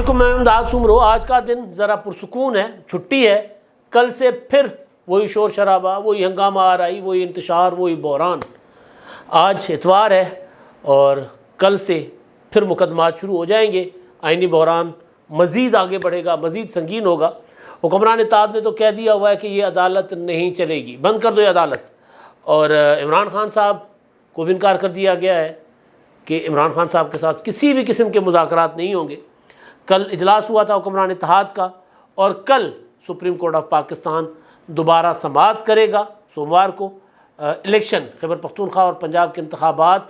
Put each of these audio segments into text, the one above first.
علیکم، میں امداد سمرو۔ آج کا دن ذرا پرسکون ہے، چھٹی ہے۔ کل سے پھر وہی شور شرابہ، وہی ہنگامہ آرائی، وہی انتشار، وہی بحران۔ آج اتوار ہے اور کل سے پھر مقدمات شروع ہو جائیں گے۔ آئینی بحران مزید آگے بڑھے گا، مزید سنگین ہوگا۔ حکمران اتحاد نے تو کہہ دیا ہوا ہے کہ یہ عدالت نہیں چلے گی، بند کر دو یہ عدالت۔ اور عمران خان صاحب کو بھی انکار کر دیا گیا ہے کہ عمران خان صاحب کے ساتھ کسی بھی قسم کے مذاکرات نہیں ہوں گے۔ کل اجلاس ہوا تھا حکمران اتحاد کا، اور کل سپریم کورٹ آف پاکستان دوبارہ سماعت کرے گا سوموار کو۔ الیکشن، خیبر پختونخوا اور پنجاب کے انتخابات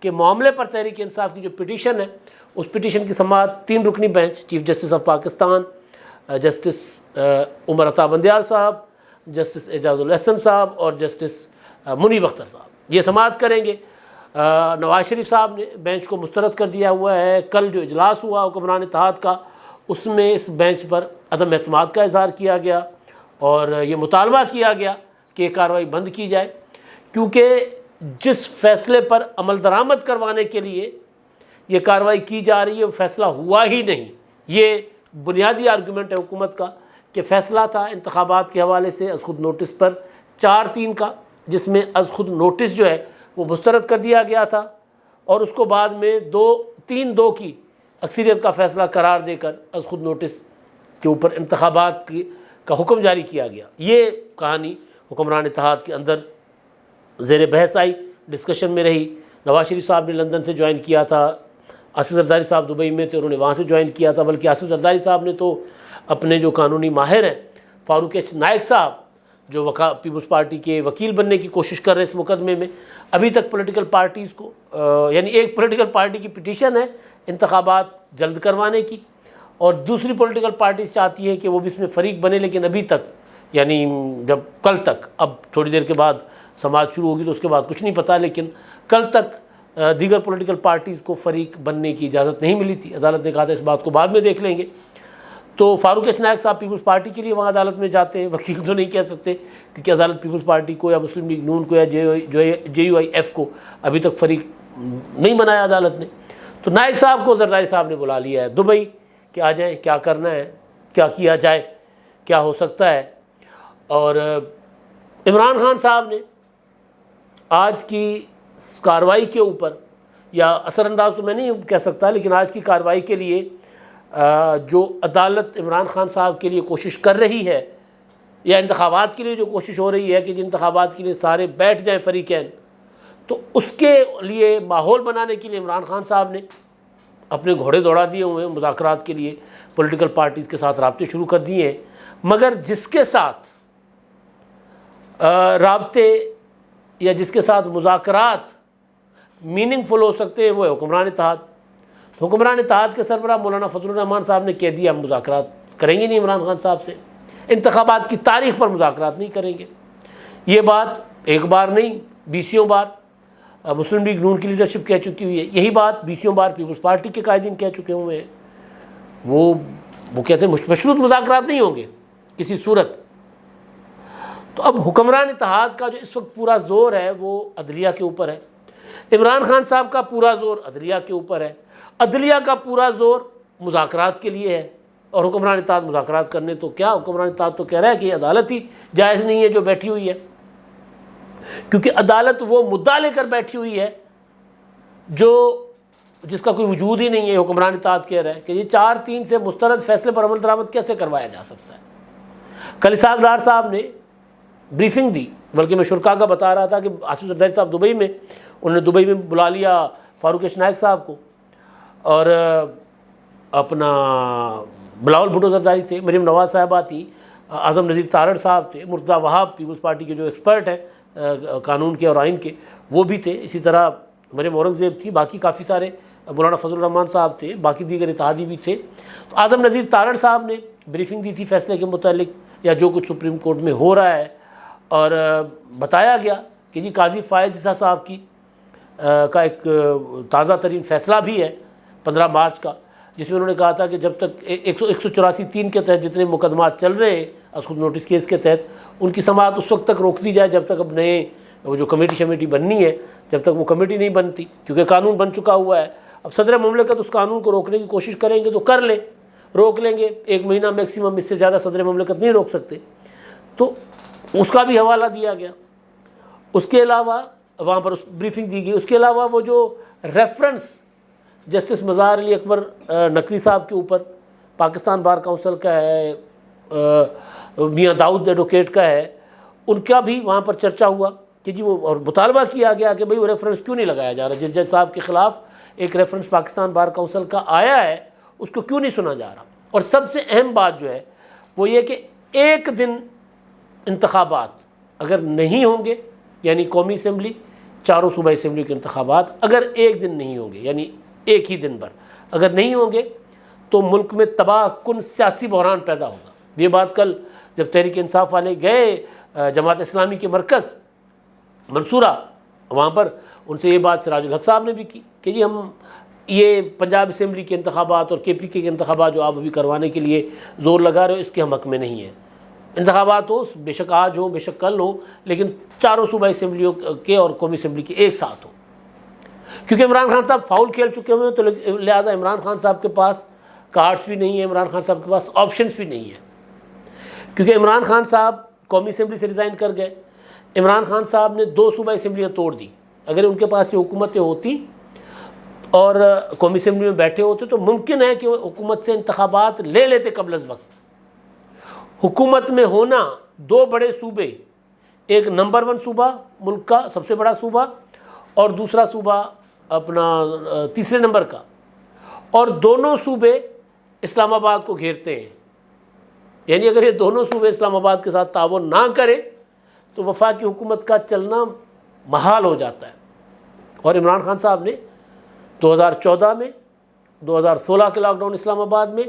کے معاملے پر تحریک انصاف کی جو پٹیشن ہے، اس پٹیشن کی سماعت 3 رکنی بینچ، chief justice of Pakistan justice Umar Ata Bandial صاحب، جسٹس اعجاز الاحسن صاحب اور جسٹس منیب اختر صاحب، یہ سماعت کریں گے۔ نواز شریف صاحب نے بینچ کو مسترد کر دیا ہوا ہے۔ کل جو اجلاس ہوا حکمران اتحاد کا، اس میں اس بینچ پر عدم اعتماد کا اظہار کیا گیا اور یہ مطالبہ کیا گیا کہ یہ کارروائی بند کی جائے، کیونکہ جس فیصلے پر عمل درآمد کروانے کے لیے یہ کارروائی کی جا رہی ہے وہ فیصلہ ہوا ہی نہیں۔ یہ بنیادی آرگومنٹ ہے حکومت کا کہ فیصلہ تھا انتخابات کے حوالے سے از خود نوٹس پر 4-3 کا، جس میں از خود نوٹس جو ہے وہ مسترد کر دیا گیا تھا، اور اس کو بعد میں 3-2 کی اکثریت کا فیصلہ قرار دے کر از خود نوٹس کے اوپر انتخابات کا حکم جاری کیا گیا۔ یہ کہانی حکمران اتحاد کے اندر زیر بحث آئی، ڈسکشن میں رہی۔ نواز شریف صاحب نے لندن سے جوائن کیا تھا، آصف زرداری صاحب دبئی میں تھے، انہوں نے وہاں سے جوائن کیا تھا، بلکہ آصف زرداری صاحب نے تو اپنے جو قانونی ماہر ہیں فاروق ایچ نائک صاحب، جو پیپلز پارٹی کے وکیل بننے کی کوشش کر رہے ہیں اس مقدمے میں، ابھی تک پولیٹیکل پارٹیز کو یعنی ایک پولیٹیکل پارٹی کی پٹیشن ہے انتخابات جلد کروانے کی، اور دوسری پولیٹیکل پارٹیز چاہتی ہیں کہ وہ بھی اس میں فریق بنے، لیکن ابھی تک یعنی جب کل تک، اب تھوڑی دیر کے بعد سماعت شروع ہوگی تو اس کے بعد کچھ نہیں پتہ، لیکن کل تک دیگر پولیٹیکل پارٹیز کو فریق بننے کی اجازت نہیں ملی تھی۔ عدالت نے کہا تھا اس بات کو بعد میں دیکھ لیں گے۔ تو فاروق ایچ نائک صاحب پیپلز پارٹی کے لیے وہاں عدالت میں جاتے ہیں، وکیل تو نہیں کہہ سکتے، کیونکہ عدالت پیپلز پارٹی کو یا مسلم لیگ نون کو یا JUIF کو ابھی تک فریق نہیں بنایا عدالت نے۔ تو نائک صاحب کو زرداری صاحب نے بلا لیا ہے دبئی کہ آ جائیں، کیا کرنا ہے، کیا کیا جائے، کیا ہو سکتا ہے۔ اور عمران خان صاحب نے آج کی کارروائی کے اوپر، یا اثر انداز تو میں نہیں کہہ سکتا، لیکن آج کی کارروائی کے لیے جو عدالت عمران خان صاحب کے لیے کوشش کر رہی ہے، یا انتخابات کے لیے جو کوشش ہو رہی ہے کہ انتخابات کے لیے سارے بیٹھ جائیں فریقین، تو اس کے لیے ماحول بنانے کے لیے عمران خان صاحب نے اپنے گھوڑے دوڑا دیے ہوئے ہیں، مذاکرات کے لیے پولیٹیکل پارٹیز کے ساتھ رابطے شروع کر دیے ہیں، مگر جس کے ساتھ رابطے یا جس کے ساتھ مذاکرات میننگ فل ہو سکتے ہیں وہ ہے حکمران اتحاد۔ حکمران اتحاد کے سربراہ مولانا فضل الرحمان صاحب نے کہہ دیا ہم مذاکرات کریں گے نہیں عمران خان صاحب سے، انتخابات کی تاریخ پر مذاکرات نہیں کریں گے۔ یہ بات ایک بار نہیں 20 بار مسلم لیگ نون کی لیڈرشپ کہہ چکی ہوئی ہے، یہی بات 20 بار پیپلز پارٹی کے قائدین کہہ چکے ہوئے ہیں۔ وہ کہتے ہیں مشروط مذاکرات نہیں ہوں گے کسی صورت۔ تو اب حکمران اتحاد کا جو اس وقت پورا زور ہے وہ عدلیہ کے اوپر ہے، عمران خان صاحب کا پورا زور عدلیہ کے اوپر ہے، عدلیہ کا پورا زور مذاکرات کے لیے ہے، اور حکمران اتحاد مذاکرات کرنے تو کیا، حکمران اتحاد تو کہہ رہا ہے کہ عدالت ہی جائز نہیں ہے جو بیٹھی ہوئی ہے، کیونکہ عدالت وہ مدعا لے کر بیٹھی ہوئی ہے جس کا کوئی وجود ہی نہیں ہے۔ حکمران اتحاد کہہ رہا ہے کہ یہ 4-3 سے مسترد فیصلے پر عمل درآمد کیسے کروایا جا سکتا ہے۔ کل اسحاق ڈار صاحب نے بریفنگ دی، بلکہ میں شرکا کا بتا رہا تھا کہ آصف زرداری صاحب دبئی میں، انہوں نے دبئی میں بلا لیا فاروق ایچ نائک صاحب کو، اور اپنا بلاول بھٹو زرداری تھے، مریم نواز صاحبہ تھی، اعظم نذیر تارڑ صاحب تھے، مرتضیٰ وہاب پیپلز پارٹی کے جو ایکسپرٹ ہیں قانون کے اور آئین کے وہ بھی تھے، اسی طرح مریم اورنگزیب تھی، باقی کافی سارے مولانا فضل الرحمان صاحب تھے، باقی دیگر اتحادی بھی تھے۔ تو اعظم نذیر تارڑ صاحب نے بریفنگ دی تھی فیصلے کے متعلق یا جو کچھ سپریم کورٹ میں ہو رہا ہے، اور بتایا گیا کہ جی قاضی فائز عیسیٰ صاحب کی کا ایک تازہ ترین فیصلہ بھی ہے 15 مارچ کا، جس میں انہوں نے کہا تھا کہ جب تک 184(3) کے تحت جتنے مقدمات چل رہے ہیں از خود نوٹس کیس کے تحت، ان کی سماعت اس وقت تک روک دی جائے جب تک اب نئے وہ جو کمیٹی بننی ہے جب تک وہ کمیٹی نہیں بنتی، کیونکہ قانون بن چکا ہوا ہے۔ اب صدر مملکت اس قانون کو روکنے کی کوشش کریں گے تو کر لیں، روک لیں گے 1 مہینہ میکسیمم، اس سے زیادہ صدر مملکت نہیں روک سکتے، تو اس کا بھی حوالہ دیا گیا۔ اس کے علاوہ وہاں پر بریفنگ دی گئی۔ اس کے علاوہ وہ جو ریفرنس جسٹس مظہر علی اکبر نقوی صاحب کے اوپر پاکستان بار کونسل کا ہے، میاں داؤد ایڈوکیٹ کا ہے، ان کا بھی وہاں پر چرچا ہوا کہ جی وہ، اور مطالبہ کیا گیا کہ بھئی وہ ریفرنس کیوں نہیں لگایا جا رہا، جس جج صاحب کے خلاف ایک ریفرنس پاکستان بار کونسل کا آیا ہے اس کو کیوں نہیں سنا جا رہا۔ اور سب سے اہم بات جو ہے وہ یہ کہ ایک دن انتخابات اگر نہیں ہوں گے، یعنی قومی اسمبلی، چاروں صوبائی اسمبلی کے انتخابات اگر ایک دن نہیں ہوں گے، یعنی ایک ہی دن پر اگر نہیں ہوں گے، تو ملک میں تباہ کن سیاسی بحران پیدا ہوگا۔ یہ بات کل جب تحریک انصاف والے گئے جماعت اسلامی کے مرکز منصورہ، وہاں پر ان سے یہ بات سراج الحق صاحب نے بھی کی کہ جی ہم یہ پنجاب اسمبلی کے انتخابات اور KPK کے انتخابات جو آپ ابھی کروانے کے لیے زور لگا رہے ہو، اس کے ہم حق میں نہیں ہیں۔ انتخابات ہو، بے شک آج ہوں، بے شک کل ہوں، لیکن چاروں صوبائی اسمبلیوں کے اور قومی اسمبلی کے ایک ساتھ ہوں، کیونکہ عمران خان صاحب فاؤل کھیل چکے ہوئے ہیں، تو لہٰذا عمران خان صاحب کے پاس کارڈز بھی نہیں ہیں، عمران خان صاحب کے پاس آپشنز بھی نہیں ہیں، کیونکہ عمران خان صاحب قومی اسمبلی سے ریزائن کر گئے۔ عمران خان صاحب نے 2 صوبائی اسمبلیاں توڑ دی۔ اگر ان کے پاس یہ حکومتیں ہوتی اور قومی اسمبلی میں بیٹھے ہوتے تو ممکن ہے کہ وہ حکومت سے انتخابات لے لیتے قبل از وقت۔ حکومت میں ہونا 2 بڑے صوبے، ایک نمبر 1 صوبہ ملک کا سب سے بڑا صوبہ، اور دوسرا صوبہ اپنا تیسرے نمبر کا، اور دونوں صوبے اسلام آباد کو گھیرتے ہیں، یعنی اگر یہ دونوں صوبے اسلام آباد کے ساتھ تعاون نہ کرے تو وفاقی حکومت کا چلنا محال ہو جاتا ہے۔ اور عمران خان صاحب نے 2014 میں، 2016 کے لاک ڈاؤن اسلام آباد میں،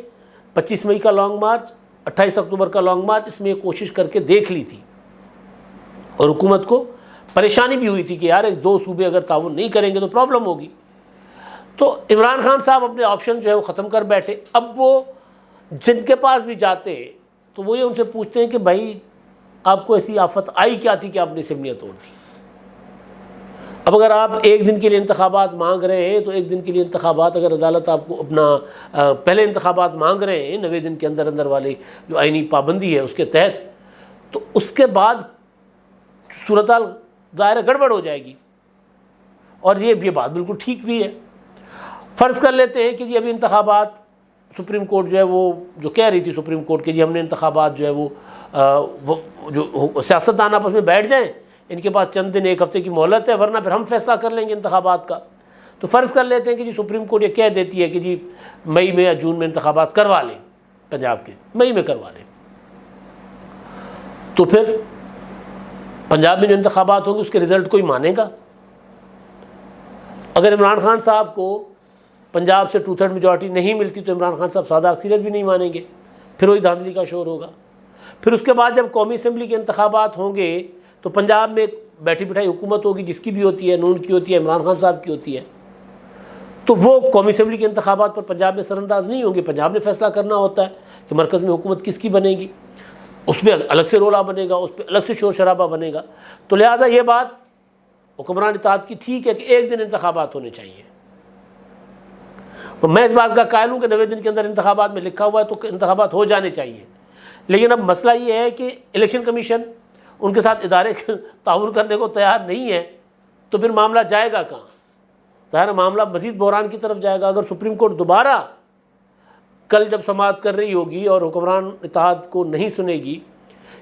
25 مئی کا لانگ مارچ، 28 اکتوبر کا لانگ مارچ، اس میں یہ کوشش کر کے دیکھ لی تھی، اور حکومت کو پریشانی بھی ہوئی تھی کہ یار 2 صوبے اگر تعاون نہیں کریں گے تو پرابلم ہوگی۔ تو عمران خان صاحب اپنے آپشن جو ہے وہ ختم کر بیٹھے۔ اب وہ جن کے پاس بھی جاتے ہیں تو وہ یہ ان سے پوچھتے ہیں کہ بھائی آپ کو ایسی آفت آئی کیا تھی کہ آپ نے اسمبلیاں توڑ دی؟ اب اگر آپ ایک دن کے لیے انتخابات مانگ رہے ہیں تو ایک دن کے لیے انتخابات اگر عدالت آپ کو اپنا پہلے انتخابات مانگ رہے ہیں 90 دن کے اندر والی جو آئینی پابندی ہے اس کے تحت، تو اس کے بعد صورتحال ظاہر گڑبڑ ہو جائے گی۔ اور یہ بات بالکل ٹھیک بھی ہے۔ فرض کر لیتے ہیں کہ جی ابھی انتخابات، سپریم کورٹ جو ہے وہ جو کہہ رہی تھی سپریم کورٹ کہ جی ہم نے انتخابات جو ہے وہ جو سیاستدان آپس میں بیٹھ جائیں، ان کے پاس چند دن 1 ہفتے کی مہلت ہے، ورنہ پھر ہم فیصلہ کر لیں گے انتخابات کا۔ تو فرض کر لیتے ہیں کہ جی سپریم کورٹ یہ کہہ دیتی ہے کہ جی مئی میں یا جون میں انتخابات کروا لیں، پنجاب کے مئی میں کروا لیں، تو پھر پنجاب میں جو انتخابات ہوں گے اس کے رزلٹ کوئی مانے گا؟ اگر عمران خان صاحب کو پنجاب سے 2/3 میجورٹی نہیں ملتی تو عمران خان صاحب سادہ اکثریت بھی نہیں مانیں گے، پھر وہی دھاندلی کا شور ہوگا۔ پھر اس کے بعد جب قومی اسمبلی کے انتخابات ہوں گے تو پنجاب میں بیٹھی بٹھائی حکومت ہوگی، جس کی بھی ہوتی ہے، نون کی ہوتی ہے، عمران خان صاحب کی ہوتی ہے، تو وہ قومی اسمبلی کے انتخابات پر پنجاب میں سر انداز نہیں ہوں گے۔ پنجاب نے فیصلہ کرنا ہوتا ہے کہ مرکز میں حکومت کس کی بنے گی، اس پہ الگ سے رولا بنے گا، اس پہ الگ سے شور شرابہ بنے گا۔ تو لہٰذا یہ بات حکمران اتحاد کی ٹھیک ہے کہ ایک دن انتخابات ہونے چاہیے۔ تو میں اس بات کا قائل ہوں کہ 90 دن کے اندر انتخابات میں لکھا ہوا ہے تو انتخابات ہو جانے چاہیے، لیکن اب مسئلہ یہ ہے کہ الیکشن کمیشن ان کے ساتھ ادارے تعاون کرنے کو تیار نہیں ہے، تو پھر معاملہ جائے گا کہاں؟ ظاہر معاملہ مزید بحران کی طرف جائے گا۔ اگر سپریم کورٹ دوبارہ کل جب سماعت کر رہی ہوگی اور حکمران اتحاد کو نہیں سنے گی،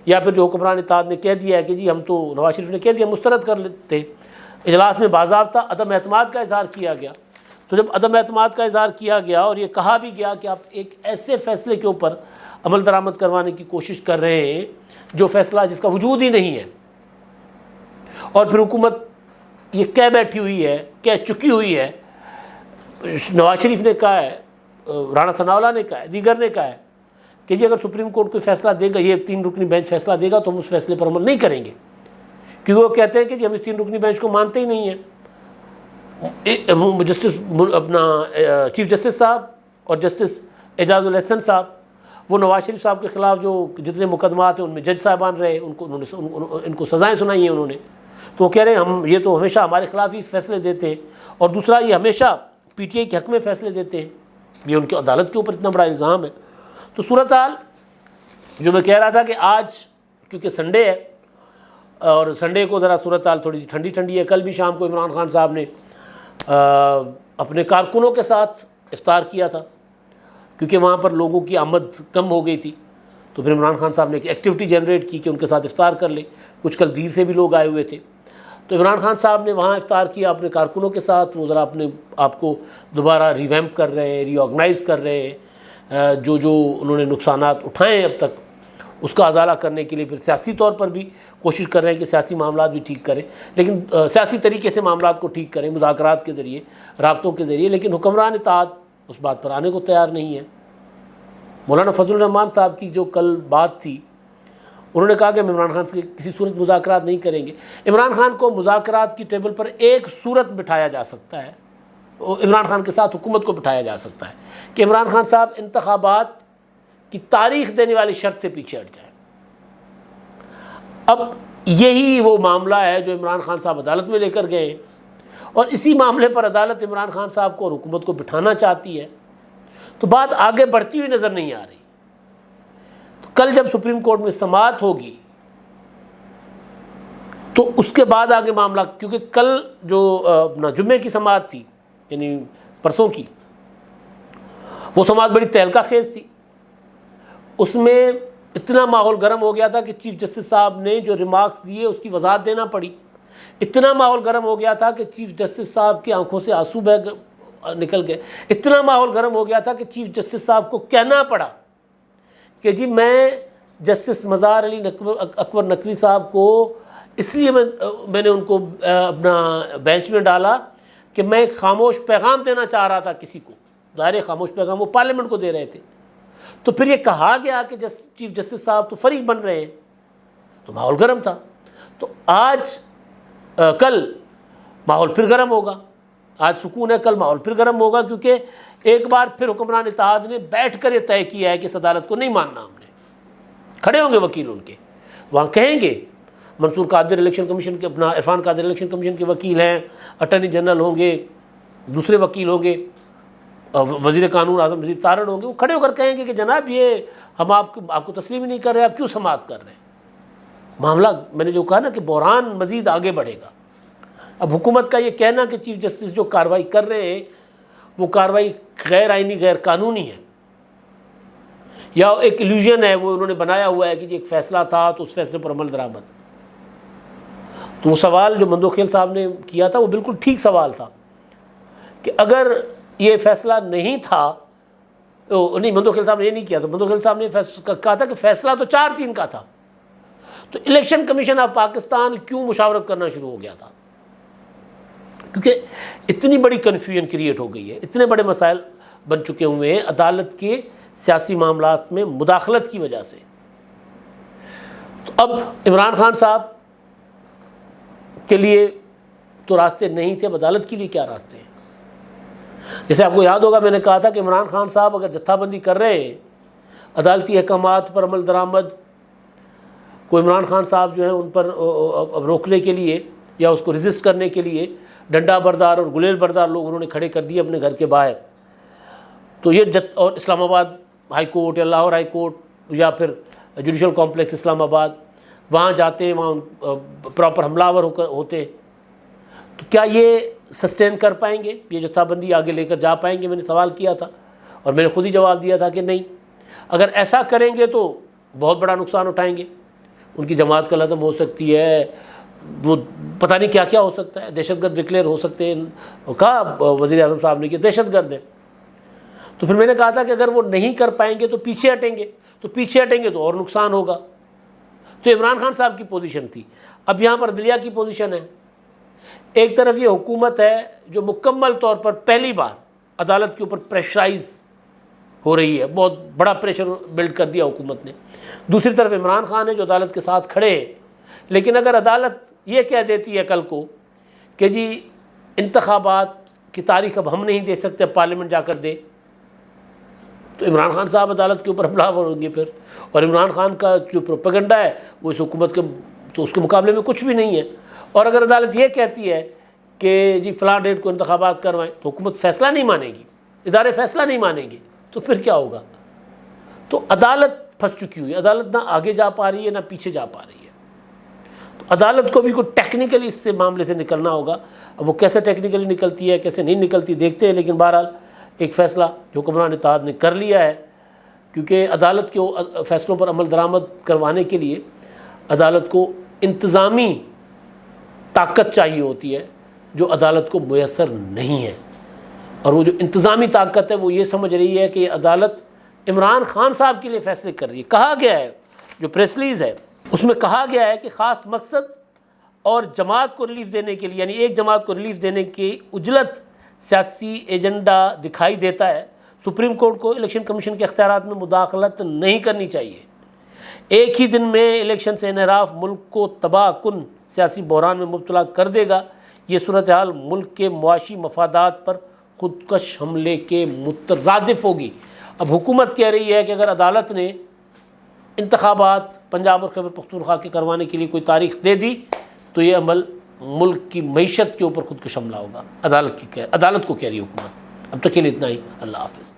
یا پھر جو حکمران اتحاد نے کہہ دیا ہے کہ جی ہم تو، نواز شریف نے کہہ دیا مسترد کر لیتے، اجلاس میں باضابطہ عدم اعتماد کا اظہار کیا گیا، تو جب عدم اعتماد کا اظہار کیا گیا اور یہ کہا بھی گیا کہ آپ ایک ایسے فیصلے کے اوپر عمل درآمد کروانے کی کوشش کر رہے ہیں جو فیصلہ جس کا وجود ہی نہیں ہے، اور پھر حکومت یہ کہہ بیٹھی ہوئی ہے، کہہ چکی ہوئی ہے، نواز شریف نے کہا ہے، رانا ثناء اللہ نے کہا ہے، دیگر نے کہا ہے کہ جی اگر سپریم کورٹ کوئی فیصلہ دے گا، یہ 3 رکنی بینچ فیصلہ دے گا تو ہم اس فیصلے پر عمل نہیں کریں گے، کیونکہ وہ کہتے ہیں کہ جی ہم اس 3 رکنی بینچ کو مانتے ہی نہیں ہیں۔ جسٹس اپنا چیف جسٹس صاحب اور جسٹس اعجاز الاحسن صاحب، وہ نواز شریف صاحب کے خلاف جو جتنے مقدمات ہیں ان میں جج صاحبان رہے، ان کو سزائیں سنائی ہیں انہوں نے، تو وہ کہہ رہے ہیں ہم یہ تو ہمیشہ ہمارے خلاف ہی فیصلے دیتے ہیں، اور دوسرا یہ ہمیشہ PTI کے حق میں فیصلے دیتے ہیں۔ یہ ان کی عدالت کے اوپر اتنا بڑا الزام ہے۔ تو صورتحال جو میں کہہ رہا تھا کہ آج کیونکہ سنڈے ہے اور سنڈے کو ذرا صورتحال تھوڑی سی ٹھنڈی ٹھنڈی ہے. کل بھی شام کو عمران خان صاحب نے اپنے کارکنوں کے ساتھ افطار کیا تھا کیونکہ وہاں پر لوگوں کی آمد کم ہو گئی تھی. تو پھر عمران خان صاحب نے ایک ایکٹیویٹی جنریٹ کی کہ ان کے ساتھ افطار کر لیں. کچھ کل دیر سے بھی لوگ آئے ہوئے تھے. تو عمران خان صاحب نے وہاں افطار کیا اپنے کارکنوں کے ساتھ. وہ ذرا اپنے آپ کو دوبارہ ریویمپ کر رہے ہیں, ری آرگنائز کر رہے ہیں, جو انہوں نے نقصانات اٹھائے ہیں اب تک اس کا ازالہ کرنے کے لیے. پھر سیاسی طور پر بھی کوشش کر رہے ہیں کہ سیاسی معاملات بھی ٹھیک کریں, لیکن سیاسی طریقے سے معاملات کو ٹھیک کریں, مذاکرات کے ذریعے, رابطوں کے ذریعے. لیکن حکمران اتحاد اس بات پر آنے کو تیار نہیں ہے. مولانا فضل الرحمان صاحب کی جو کل بات تھی, انہوں نے کہا کہ ہم عمران خان سے کسی صورت مذاکرات نہیں کریں گے. عمران خان کو مذاکرات کی ٹیبل پر ایک صورت بٹھایا جا سکتا ہے, عمران خان کے ساتھ حکومت کو بٹھایا جا سکتا ہے کہ عمران خان صاحب انتخابات کی تاریخ دینے والی شرط سے پیچھے ہٹ جائیں. اب یہی وہ معاملہ ہے جو عمران خان صاحب عدالت میں لے کر گئے ہیں, اور اسی معاملے پر عدالت عمران خان صاحب کو اور حکومت کو بٹھانا چاہتی ہے. تو بات آگے بڑھتی ہوئی نظر نہیں آ رہی. تو کل جب سپریم کورٹ میں سماعت ہوگی تو اس کے بعد آگے معاملہ, کیونکہ کل جو اپنا جمعے کی سماعت تھی یعنی پرسوں کی, وہ سماعت بڑی تہلکہ خیز تھی. اس میں اتنا ماحول گرم ہو گیا تھا کہ چیف جسٹس صاحب نے جو ریمارکس دیے اس کی وضاحت دینا پڑی. اتنا ماحول گرم ہو گیا تھا کہ چیف جسٹس صاحب کی آنکھوں سے آنسو نکل گئے. اتنا ماحول گرم ہو گیا تھا کہ چیف جسٹس صاحب کو کہنا پڑا کہ جی میں جسٹس مزار علی اکبر نقوی صاحب کو اس لیے میں نے ان کو اپنا بینچ میں ڈالا کہ میں ایک خاموش پیغام دینا چاہ رہا تھا کسی کو. ظاہر خاموش پیغام وہ پارلیمنٹ کو دے رہے تھے. تو پھر یہ کہا گیا کہ چیف جسٹس صاحب تو فریق بن رہے ہیں, تو ماحول گرم تھا. تو آج کل ماحول پھر گرم ہوگا. آج سکون ہے, کل ماحول پھر گرم ہوگا, کیونکہ ایک بار پھر حکمران اتحاد نے بیٹھ کر یہ طے کیا ہے کہ اس عدالت کو نہیں ماننا. ہم نے کھڑے ہوں گے وکیل ان کے, وہاں کہیں گے منصور قادر الیکشن کمیشن کے, اپنا عرفان قادر الیکشن کمیشن کے وکیل ہیں, اٹارنی جنرل ہوں گے, دوسرے وکیل ہوں گے, وزیر قانون اعظم وزیر تارڑ ہوں گے. وہ کھڑے ہو کر کہیں گے کہ جناب یہ ہم آپ کو تسلیم ہی نہیں کر رہے, آپ کیوں سماعت کر رہے ہیں. معاملہ میں نے جو کہا نا کہ بحران مزید آگے بڑھے گا. اب حکومت کا یہ کہنا کہ چیف جسٹس جو کارروائی کر رہے ہیں وہ کارروائی غیر آئینی غیر قانونی ہے, یا ایک ایلیوژن ہے وہ انہوں نے بنایا ہوا ہے کہ ایک فیصلہ تھا تو اس فیصلے پر عمل درآمد. تو وہ سوال جو مندوخیل صاحب نے کیا تھا وہ بالکل ٹھیک سوال تھا کہ اگر یہ فیصلہ نہیں تھا, نہیں مندوخیل صاحب نے یہ نہیں کیا تھا, مندوخیل صاحب نے کہا تھا کہ فیصلہ تو 4-3 کا تھا, تو الیکشن کمیشن آف پاکستان کیوں مشاورت کرنا شروع ہو گیا تھا. کیونکہ اتنی بڑی کنفیوژن کریٹ ہو گئی ہے, اتنے بڑے مسائل بن چکے ہوئے ہیں عدالت کے سیاسی معاملات میں مداخلت کی وجہ سے. تو اب عمران خان صاحب کے لیے تو راستے نہیں تھے, اب عدالت کے لیے کیا راستے ہیں. جیسے آپ کو یاد ہوگا میں نے کہا تھا کہ عمران خان صاحب اگر جتھا بندی کر رہے ہیں, عدالتی احکامات پر عمل درآمد کو عمران خان صاحب جو ہیں ان پر روکنے کے لیے یا اس کو ریزسٹ کرنے کے لیے ڈنڈا بردار اور گلیل بردار لوگ انہوں نے کھڑے کر دیے اپنے گھر کے باہر. تو یہ اور اسلام آباد ہائی کورٹ یا لاہور ہائی کورٹ یا پھر جوڈیشل کمپلیکس اسلام آباد, وہاں جاتے ہیں, وہاں پراپر حملہ آور ہوتے ہیں. تو کیا یہ سسٹین کر پائیں گے, یہ جتھا بندی آگے لے کر جا پائیں گے. میں نے سوال کیا تھا اور میں نے خود ہی جواب دیا تھا کہ نہیں, اگر ایسا کریں گے تو بہت بڑا نقصان اٹھائیں گے. ان کی جماعت کا لازم ہو سکتی ہے, وہ پتہ نہیں کیا کیا ہو سکتا ہے, دہشت گرد ڈکلیئر ہو سکتے ہیں. کہا وزیر اعظم صاحب نے کہ دہشت گرد ہے. تو پھر میں نے کہا تھا کہ اگر وہ نہیں کر پائیں گے تو پیچھے ہٹیں گے, تو پیچھے ہٹیں گے تو اور نقصان ہوگا. تو عمران خان صاحب کی پوزیشن تھی. اب یہاں پر عدلیہ کی پوزیشن ہے. ایک طرف یہ حکومت ہے جو مکمل طور پر پہلی بار عدالت کے اوپر پریشرائز ہو رہی ہے, بہت بڑا پریشر بلڈ کر دیا حکومت نے. دوسری طرف عمران خان ہے جو عدالت کے ساتھ کھڑے ہیں. لیکن اگر عدالت یہ کہہ دیتی ہے کل کو کہ جی انتخابات کی تاریخ اب ہم نہیں دے سکتے, پارلیمنٹ جا کر دے, تو عمران خان صاحب عدالت کے اوپر حملہ آور ہوں گے پھر. اور عمران خان کا جو پروپیگنڈا ہے وہ اس حکومت کے تو اس کے مقابلے میں کچھ بھی نہیں ہے. اور اگر عدالت یہ کہتی ہے کہ جی فلاں ڈیٹ کو انتخابات کروائیں, تو حکومت فیصلہ نہیں مانے گی, ادارے فیصلہ نہیں مانیں گے, تو پھر کیا ہوگا. تو عدالت پھنس چکی ہوئی ہے، عدالت نہ آگے جا پا رہی ہے نہ پیچھے جا پا رہی ہے. تو عدالت کو بھی کوئی ٹیکنیکلی اس سے معاملے سے نکلنا ہوگا. اب وہ کیسے ٹیکنیکلی نکلتی ہے کیسے نہیں نکلتی دیکھتے ہیں، لیکن بہرحال ایک فیصلہ جو حکمران اتحاد نے کر لیا ہے، کیونکہ عدالت کے فیصلوں پر عمل درآمد کروانے کے لیے عدالت کو انتظامی طاقت چاہیے ہوتی ہے جو عدالت کو میسر نہیں ہے. اور وہ جو انتظامی طاقت ہے وہ یہ سمجھ رہی ہے کہ یہ عدالت عمران خان صاحب کے لیے فیصلے کر رہی ہے. کہا گیا ہے، جو پریس ریلیز ہے اس میں کہا گیا ہے کہ خاص مقصد اور جماعت کو ریلیف دینے کے لیے، یعنی ایک جماعت کو ریلیف دینے کی اجلت سیاسی ایجنڈا دکھائی دیتا ہے. سپریم کورٹ کو الیکشن کمیشن کے اختیارات میں مداخلت نہیں کرنی چاہیے. ایک ہی دن میں الیکشن سے انحراف ملک کو تباہ کن سیاسی بحران میں مبتلا کر دے گا. یہ صورتحال ملک کے معاشی مفادات پر خودکش حملے کے مترادف ہوگی. اب حکومت کہہ رہی ہے کہ اگر عدالت نے انتخابات پنجاب اور خیبر پختونخوا کے کروانے کے لیے کوئی تاریخ دے دی تو یہ عمل ملک کی معیشت کے اوپر خودکش حملہ ہوگا. عدالت کو کہہ رہی ہے حکومت. اب تک کے لیے اتنا ہی. اللہ حافظ.